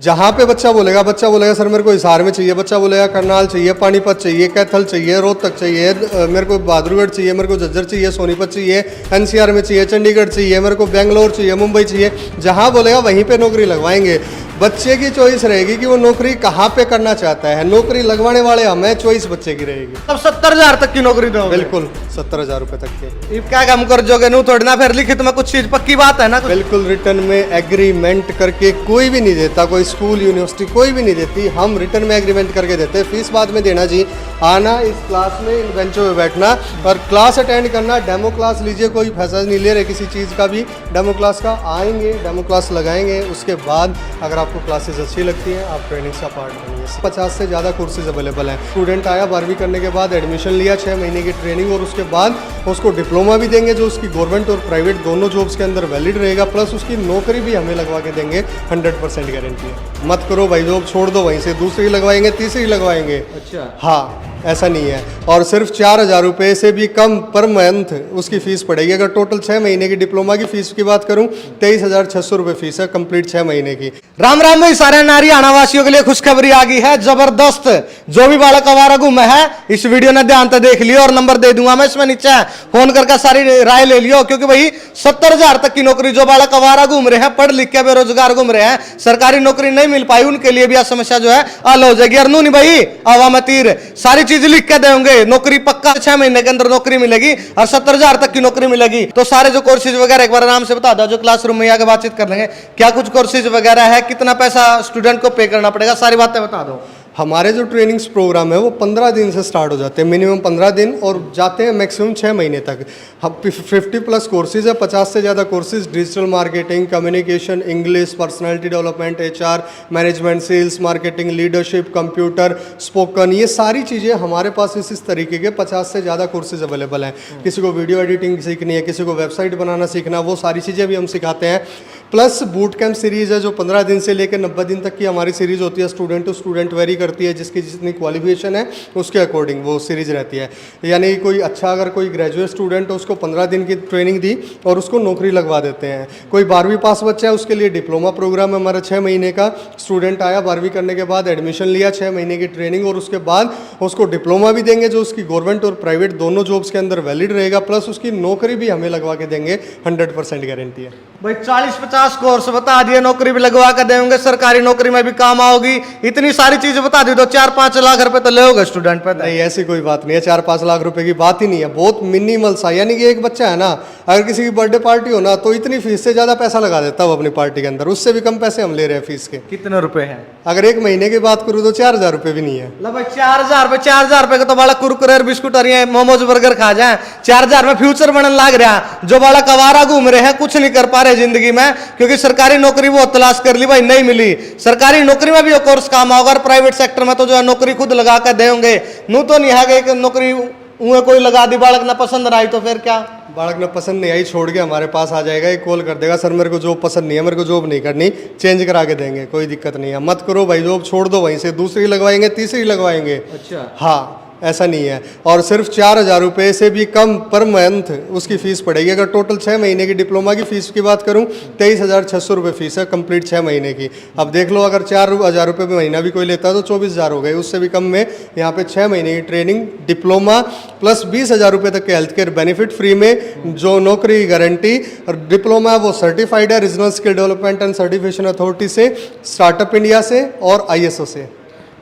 जहाँ पे बच्चा बोलेगा सर मेरे को हिसार में चाहिए, बच्चा बोलेगा करनाल चाहिए, पानीपत चाहिए, कैथल चाहिए, रोहतक चाहिए, मेरे को बहादुरगढ़ चाहिए, मेरे को झज्जर चाहिए, सोनीपत चाहिए, एनसीआर में चाहिए, चंडीगढ़ चाहिए, मेरे को बेंगलोर चाहिए, मुंबई चाहिए, जहाँ बोलेगा वहीं पे नौकरी लगवाएंगे। बच्चे की चॉइस रहेगी कि वो नौकरी कहाँ पे करना चाहता है, नौकरी लगवाने वाले हमें, चॉइस बच्चे की रहेगी। तब 70,000 तक की नौकरी दो? बिल्कुल 70,000 रुपए तक के। क्या काम कर जोगे नू थोड़ी ना, फिर लिखित में कुछ चीज पक्की बात है ना कुछ? बिल्कुल रिटर्न में एग्रीमेंट करके कोई भी नहीं देता, कोई स्कूल यूनिवर्सिटी कोई भी नहीं देती, हम रिटर्न में एग्रीमेंट करके देते हैं। फीस बाद में देना जी, आना इस क्लास में इन बेंचों में बैठना और क्लास अटेंड करना। डेमो क्लास लीजिए, कोई पैसा नहीं ले रहे किसी चीज़ का भी, डेमो क्लास का आएंगे, डेमो क्लास लगाएंगे, उसके बाद अगर आपको क्लासेस अच्छी लगती हैं आप ट्रेनिंग्स का पार्ट बनिए। 50 से ज़्यादा कोर्सेज अवेलेबल हैं। स्टूडेंट आया 12वीं करने के बाद एडमिशन लिया, 6 महीने की ट्रेनिंग और उसके बाद उसको डिप्लोमा भी देंगे जो उसकी गवर्नमेंट और प्राइवेट दोनों जॉब्स के अंदर वैलिड रहेगा, प्लस उसकी नौकरी भी हमें लगवा के देंगे, 100% गारंटी है। मत करो भाई जॉब छोड़ दो, वहीं से दूसरी लगवाएंगे, तीसरी लगवाएंगे। अच्छा हाँ, ऐसा नहीं है। और सिर्फ 4,000 रुपये से भी कम पर मंथ उसकी फ़ीस पड़ेगी। अगर टोटल 6 महीने की डिप्लोमा की फ़ीस की बात करूं 23,600 रुपये फीस है कंप्लीट 6 महीने की। राम राम भाई, सारे नारी आनावासियों के लिए खुशखबरी आ गई है जबरदस्त। जो भी बालक आवारा घूमे है इस वीडियो ने ध्यान से देख लियो और नंबर दे दूंगा मैं इसमें नीचे, फोन करके सारी राय ले लियो। क्योंकि भाई 70,000 तक की नौकरी, जो बालक आवारा घूम रहे हैं, पढ़ लिख के बेरोजगार घूम रहे हैं, सरकारी नौकरी नहीं मिल पाई, उनके लिए भी यह समस्या जो है हल हो जाएगी। अरनू नहीं भाई आवामतीर, सारी चीज लिख के देंगे, नौकरी पक्का 6 महीने के अंदर नौकरी मिलेगी और 70,000 तक की नौकरी मिलेगी। तो सारे जो कोर्सेज वगैरह एक बार आराम से बता दो, जो क्लासरूम में आके बातचीत कर लेंगे, क्या कुछ कोर्सेज वगैरह है, कितना पैसा स्टूडेंट को पे करना पड़ेगा, सारी बातें बता दो। हमारे जो ट्रेनिंग्स प्रोग्राम है वो 15 दिन से स्टार्ट हो जाते हैं, मिनिमम 15 दिन और जाते हैं मैक्सिमम 6 महीने तक। हम 50+ कोर्सेज है, 50 से ज़्यादा courses, digital marketing, communication, English, personality development, HR, management, sales, marketing, leadership, computer, spoken, ये सारी चीज़ें हमारे पास इस तरीके के 50 से ज़्यादा कोर्सेज अवेलेबल हैं। किसी को वीडियो एडिटिंग सीखनी है, किसी को वेबसाइट बनाना सीखना, वो सारी चीज़ें भी हम सिखाते हैं। प्लस बूट कैंप सीरीज़ है जो 15 दिन से लेकर 90 दिन तक की हमारी सीरीज़ होती है। स्टूडेंट टू स्टूडेंट वेरी करती है, जिसकी जितनी क्वालिफिकेशन है उसके अकॉर्डिंग वो सीरीज़ रहती है। यानी कोई अच्छा अगर कोई ग्रेजुएट स्टूडेंट है उसको 15 दिन की ट्रेनिंग दी और उसको नौकरी लगवा देते हैं। कोई 12वीं पास बच्चा है उसके लिए डिप्लोमा प्रोग्राम है हमारा 6 महीने का। स्टूडेंट आया 12वीं करने के बाद एडमिशन लिया, 6 महीने की ट्रेनिंग और उसके बाद उसको डिप्लोमा भी देंगे जो उसकी गवर्नमेंट और प्राइवेट दोनों जॉब्स के अंदर वैलिड रहेगा, प्लस उसकी नौकरी भी हमें लगवा के देंगे, 100% गारंटी है। भाई 40-50 कोर्स बता दिए, नौकरी भी लगवा कर देंगे, सरकारी नौकरी में भी काम आओगी, इतनी सारी चीजें बता दी, तो 4-5 लाख रुपए तो ले स्टूडेंट पे। नहीं, ऐसी कोई बात नहीं है, 4-5 लाख रुपए की बात ही नहीं है, बहुत मिनिमल सा। यानी कि एक बच्चा है ना, अगर किसी की बर्थडे पार्टी हो ना तो इतनी फीस से ज्यादा पैसा लगा देता है वो अपनी पार्टी के अंदर, उससे भी कम पैसे हम ले रहे हैं फीस के। कितने रुपए हैं? अगर एक महीने की बात करूँ तो 4,000 रुपए भी नहीं है। लो भाई 4,000 रुपए का तो बालक कुरकुरे बिस्कुट और ये मोमोज बर्गर खा जाए, 4,000 में फ्यूचर बनने लग रहा। जो बालक आवारा घूम रहे हैं, कुछ नहीं कर पा रहे जिंदगी में, क्योंकि सरकारी नौकरी वो तलाश कर ली भाई, नहीं मिली। सरकारी नौकरी में भी ये कोर्स काम होगा और प्राइवेट सेक्टर में तो जो है नौकरी खुद लगा कर देंगे। नू तो नहीं है कि नौकरी उन्हें कोई लगा दी, बालक ना पसंद ना आई तो फिर क्या? बालक ने पसंद नहीं आई छोड़ के हमारे पास आ जाएगा, एक कॉल कर देगा, सर मेरे को जॉब पसंद नहीं है, मेरे को जॉब नहीं करनी, चेंज करा के देंगे, कोई दिक्कत नहीं है। मत करो भाई जॉब छोड़ दो, वहीं से दूसरी लगवाएंगे, तीसरी लगवाएंगे। अच्छा हाँ, ऐसा नहीं है। और सिर्फ 4,000 रुपये से भी कम पर मंथ उसकी फ़ीस पड़ेगी। अगर टोटल 6 महीने की डिप्लोमा की फ़ीस की बात करूं 23,600 रुपये फीस है कंप्लीट 6 महीने की। अब देख लो, अगर 4,000 रुपये महीना भी कोई लेता है तो 24,000 हो गए, उससे भी कम में यहाँ पे 6 महीने की ट्रेनिंग, डिप्लोमा प्लस 20,000 रुपये तक के हेल्थ केयर बेनिफिट फ्री में, जो नौकरी गारंटी। और डिप्लोमा वो सर्टिफाइड है regional skill development and certification authority से, स्टार्टअप इंडिया से और ISO से।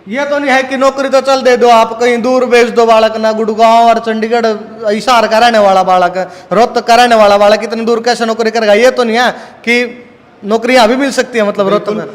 ये तो नहीं है कि नौकरी तो चल दे दो, आप कहीं दूर भेज दो बालक ना, गुड़गांव और चंडीगढ़ हिसार का रहने वाला बालक, रोहतक का रहने वाला बालक इतनी दूर कैसे नौकरी करेगा? ये तो नहीं है कि नौकरी यहाँ भी मिल सकती है, मतलब रोहतक में।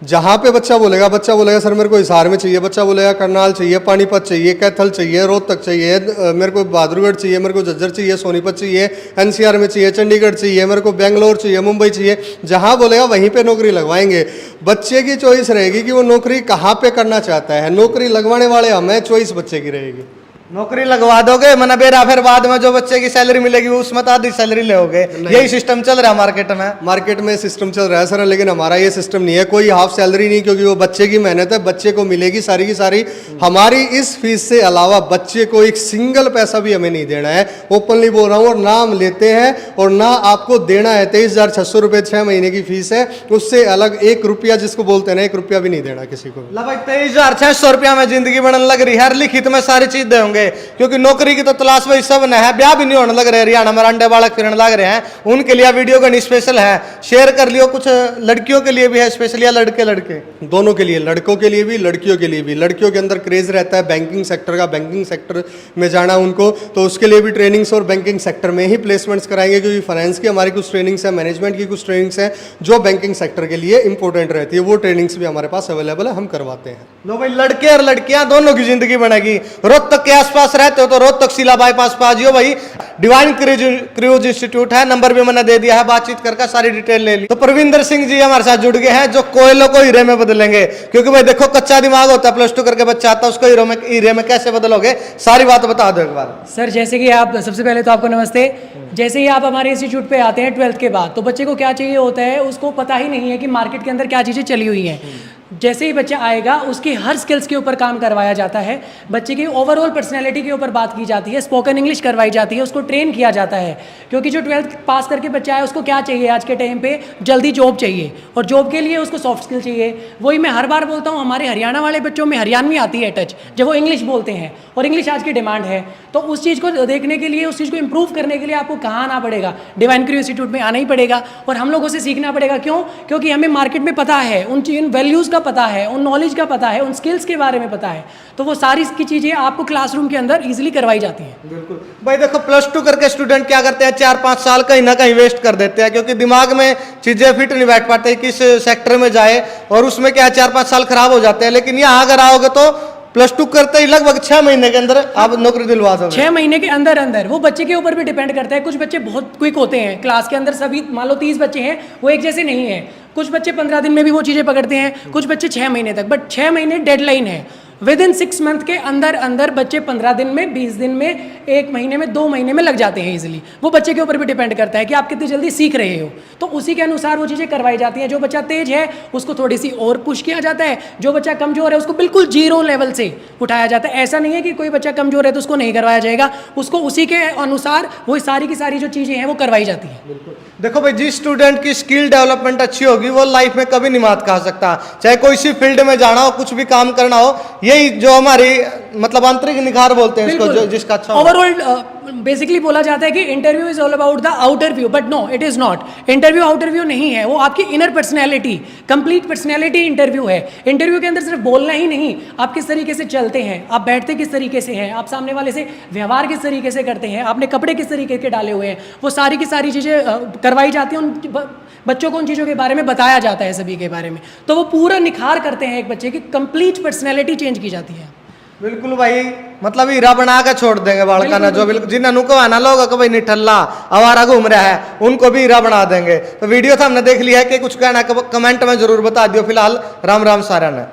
जहाँ पे बच्चा बोलेगा सर मेरे को हिसार में चाहिए, बच्चा बोलेगा करनाल चाहिए, पानीपत चाहिए, कैथल चाहिए, रोहतक चाहिए, मेरे को बहादुरगढ़ चाहिए, मेरे को झज्जर चाहिए, सोनीपत चाहिए, NCR में चाहिए, चंडीगढ़ चाहिए, मेरे को बेंगलोर चाहिए, मुंबई चाहिए, जहाँ बोलेगा वहीं पे नौकरी लगवाएंगे। बच्चे की चॉइस रहेगी कि वो नौकरी कहाँ पे करना चाहता है, नौकरी लगवाने वाले हमें, चॉइस बच्चे की रहेगी। नौकरी लगवा दोगे मना बेरा, फिर बाद में जो बच्चे की सैलरी मिलेगी वो उसमें तो आधी सैलरी लोगे। यही सिस्टम चल रहा है मार्केट में। मार्केट में सिस्टम चल रहा है सर, लेकिन हमारा ये सिस्टम नहीं है, कोई हाफ सैलरी नहीं, क्योंकि वो बच्चे की मेहनत है, बच्चे को मिलेगी सारी की सारी। हमारी इस फीस से अलावा बच्चे को एक सिंगल पैसा भी हमें नहीं देना है, ओपनली बोल रहा हूँ। और ना हम लेते हैं और ना आपको देना है। 23,600 रुपये 6 महीने की फीस है, उससे अलग 1 रुपया, जिसको बोलते हैं ना 1 रुपया भी नहीं देना किसी को। ला भाई 23,600 रुपया में जिंदगी बनने लग रही है, लिखित में सारी चीज देंगे, क्योंकि नौकरी की तो तलाश भाई सब न है, ब्याह भी नहीं होने लग रहे, हरियाणा में अंडे बालक फिरने लग रहे हैं, उनके लिए वीडियो का स्पेशल है, शेयर कर लियो। कुछ लड़कियों के लिए भी है स्पेशल या लड़के लड़के दोनों के लिए, लड़कों के लिए भी लड़कियों के लिए भी। लड़कियों के अंदर क्रेज रहता है बैंकिंग सेक्टर का, बैंकिंग सेक्टर में जाना उनको, तो उसके लिए भी ट्रेनिंग्स और बैंकिंग सेक्टर में ही प्लेसमेंट्स कराएंगे, क्योंकि फाइनेंस की हमारी कुछ ट्रेनिंग्स है, मैनेजमेंट की कुछ ट्रेनिंग्स है जो बैंकिंग सेक्टर के लिए इंपॉर्टेंट रहती है, वो ट्रेनिंग्स भी हमारे पास अवेलेबल है, हम करवाते हैं। लो भाई, लड़के और लड़कियां दोनों की जिंदगी बनेगी। रोहतक के आसपास रहते हो तो रोहतक शिला बाईपास पे आ जियो भाई, डिवाइन क्रूज इंस्टीट्यूट है, नंबर भी मैंने दे दिया है, बातचीत करके सारी डिटेल ले ली। तो प्रविंदर सिंह जी हमारे साथ जुड़ गए हैं, जो कोयलों को हीरे में बदलेंगे, क्योंकि भाई देखो कच्चा दिमाग होता है, +2 करके बच्चा आता है, उसको हीरे में कैसे बदलोगे, सारी बात बता दो एक बार। सर जैसे कि आप, सबसे पहले तो आपको नमस्ते। जैसे ही आप हमारे इंस्टीट्यूट पे आते हैं 12th के बाद, तो बच्चे को क्या चाहिए होता है, उसको पता ही नहीं है कि मार्केट के अंदर क्या चीज़ें चली हुई हैं। जैसे ही बच्चा आएगा उसकी हर स्किल्स के ऊपर काम करवाया जाता है, बच्चे की ओवरऑल पर्सनैलिटी के ऊपर बात की जाती है, स्पोकन इंग्लिश करवाई जाती है, उसको ट्रेन किया जाता है। क्योंकि जो 12th पास करके बच्चा है उसको क्या चाहिए आज के टाइम पे, जल्दी जॉब चाहिए, और जॉब के लिए उसको सॉफ्ट स्किल चाहिए। वही मैं हर बार बोलता हूँ, हमारे हरियाणा वाले बच्चों में हरियाणवी आती है टच, जब वो इंग्लिश बोलते हैं, और इंग्लिश आज की डिमांड है। तो उस चीज़ को देखने के लिए, उस चीज़ को इंप्रूव करने के लिए आपको कहाँ आना पड़ेगा, डिवाइन क्रू इंस्टीट्यूट में आना ही पड़ेगा, और हम लोगों से सीखना पड़ेगा। क्यों? क्योंकि हमें मार्केट में पता है, उन वैल्यूज़ का पता है, उन नॉलेज का पता है, उन स्किल्स के बारे में पता है, तो वो सारी की चीज़ें आपको क्लासरूम के अंदर इजीली करवाई जाती हैं। बिल्कुल भाई, देखो +2 करके स्टूडेंट क्या करते हैं, 4-5 साल कहीं ना कहीं वेस्ट कर देते हैं, क्योंकि दिमाग में चीज़ें फिट नहीं बैठ पाते किस सेक्टर में जाए, और उसमें क्या 4-5 साल खराब हो जाते हैं। लेकिन यहाँ अगर आओगे तो +2 करते ही लगभग 6 महीने के अंदर आप नौकरी दिलवा दोगे। 6 महीने के अंदर अंदर। वो बच्चे के ऊपर भी डिपेंड करता है, कुछ बच्चे बहुत क्विक होते हैं, क्लास के अंदर सभी मान लो 30 बच्चे हैं, वो एक जैसे नहीं है, कुछ बच्चे 15 दिन में भी वो चीज़ें पकड़ते हैं, कुछ बच्चे 6 महीने तक, बट 6 महीने डेडलाइन है। विद इन 6 मंथ के अंदर अंदर बच्चे 15 दिन में, 20 दिन में, 1 महीने में, 2 महीने में लग जाते हैं इजीली। वो बच्चे के ऊपर भी डिपेंड करता है कि आप कितनी जल्दी सीख रहे हो, तो उसी के अनुसार वो चीज़ें करवाई जाती हैं। जो बच्चा तेज है उसको थोड़ी सी और पुश किया जाता है, जो बच्चा कमजोर है उसको बिल्कुल 0 लेवल से उठाया जाता है। ऐसा नहीं है कि कोई बच्चा कमजोर है तो उसको नहीं करवाया जाएगा, उसको उसी के अनुसार वो सारी की सारी जो चीज़ें हैं वो करवाई जाती हैं। देखो भाई, जिस स्टूडेंट की स्किल डेवलपमेंट अच्छी होगी वो लाइफ में कभी नहीं मात खा सकता, चाहे कोई सी फील्ड में जाना हो, कुछ भी काम करना हो। यही जो हमारी मतलब आंतरिक निखार बोलते हैं इसको, जो जिसका अच्छा ओवरऑल बेसिकली बोला जाता है कि interview is all about the outer view, but no it is not. Interview outer view नहीं है, वो आपकी inner personality, complete personality interview है। इंटरव्यू के अंदर सिर्फ बोलना ही नहीं, आप किस तरीके से चलते हैं, आप बैठते किस तरीके से हैं, आप सामने वाले से व्यवहार किस तरीके से करते हैं, आपने कपड़े किस तरीके के डाले हुए हैं, वो सारी की सारी चीज़ें करवाई जाती हैं। उन बच्चों को उन चीज़ों के बारे में बताया जाता है, सभी के बारे में, तो वो पूरा निखार करते हैं एक बच्चे की, कंप्लीट पर्सनैलिटी चेंज की जाती है। बिल्कुल भाई, मतलब हीरा बना के छोड़ देंगे बालका ना, जो बिल्कुल जिन्हें नुकवाना लोग को भाई निठल्ला आवारा घूम रहा है उनको भी हीरा बना देंगे। तो वीडियो तो हमने देख लिया है, कि कुछ कहना कमेंट में जरूर बता दियो। फिलहाल राम राम सारा ने।